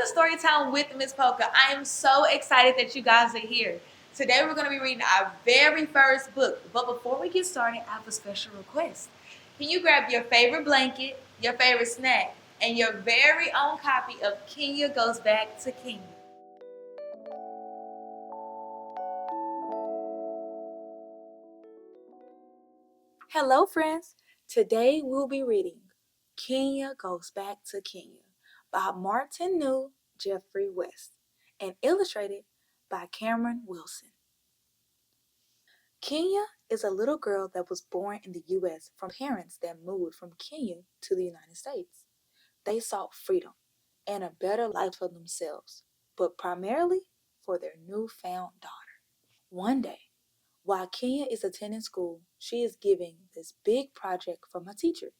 Storytime with Miss Poka. I am so excited that you guys are here. Today we're going to be reading our very first book. But before we get started, I have a special request. Can you grab your favorite blanket, your favorite snack, and your very own copy of Kenya Goes Back to Kenya? Hello, friends. Today we'll be reading Kenya Goes Back to Kenya by Martineua Jeffery-West and illustrated by Cameron Wilson. Kenya is a little girl that was born in the U.S. from parents that moved from Kenya to the United States. They sought freedom and a better life for themselves, but primarily for their newfound daughter. One day, while Kenya is attending school, she is giving this big project from a teacher.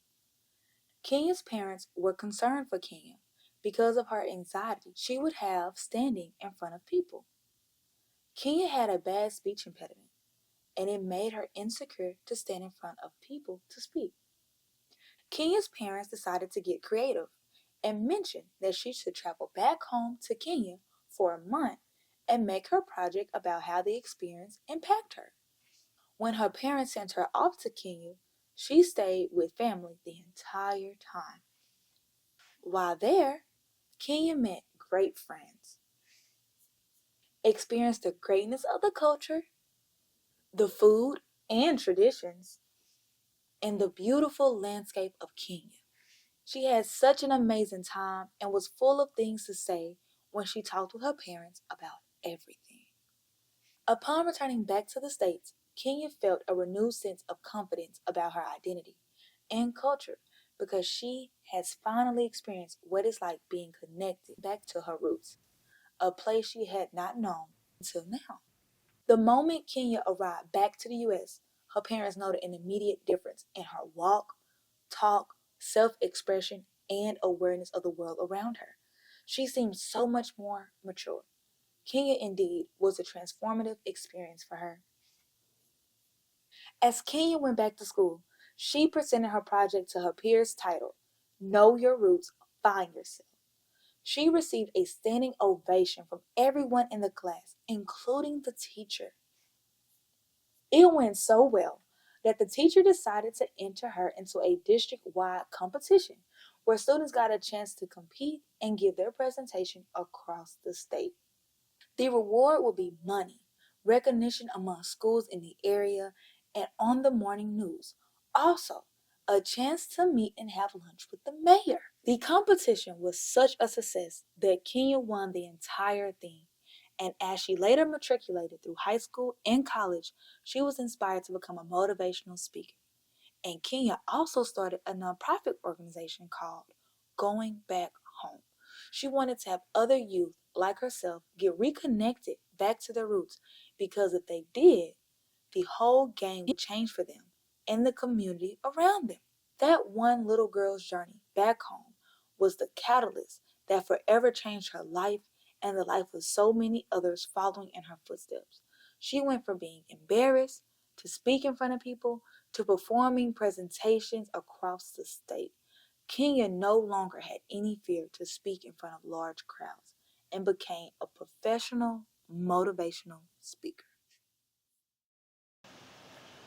Kenya's parents were concerned for Kenya because of her anxiety she would have standing in front of people. Kenya had a bad speech impediment, and it made her insecure to stand in front of people to speak. Kenya's parents decided to get creative and mentioned that she should travel back home to Kenya for a month and make her project about how the experience impacted her. When her parents sent her off to Kenya, she stayed with family the entire time. While there, Kenya met great friends, experienced the greatness of the culture, the food and traditions, and the beautiful landscape of Kenya. She had such an amazing time and was full of things to say when she talked with her parents about everything. Upon returning back to the States, Kenya felt a renewed sense of confidence about her identity and culture because she has finally experienced what it's like being connected back to her roots, a place she had not known until now. The moment Kenya arrived back to the U.S., her parents noted an immediate difference in her walk, talk, self-expression, and awareness of the world around her. She seemed so much more mature. Kenya indeed was a transformative experience for her. As Kenya went back to school, she presented her project to her peers titled, Know Your Roots, Find Yourself. She received a standing ovation from everyone in the class, including the teacher. It went so well that the teacher decided to enter her into a district-wide competition where students got a chance to compete and give their presentation across the state. The reward will be money, recognition among schools in the area, and on the morning news. Also, a chance to meet and have lunch with the mayor. The competition was such a success that Kenya won the entire thing. And as she later matriculated through high school and college, she was inspired to become a motivational speaker. And Kenya also started a nonprofit organization called Going Back Home. She wanted to have other youth like herself get reconnected back to their roots because if they did, the whole game would change for them and the community around them. That one little girl's journey back home was the catalyst that forever changed her life and the life of so many others following in her footsteps. She went from being embarrassed to speak in front of people to performing presentations across the state. Kenya no longer had any fear to speak in front of large crowds and became a professional motivational speaker.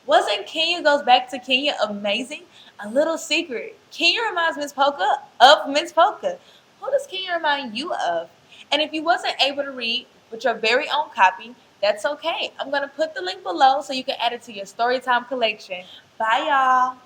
Wasn't Kenya Goes Back to Kenya amazing? A little secret. Kenya reminds Miss Poka of Miss Poka. Who does Kenya remind you of? And if you wasn't able to read with your very own copy, that's okay. I'm going to put the link below so you can add it to your Storytime collection. Bye, y'all.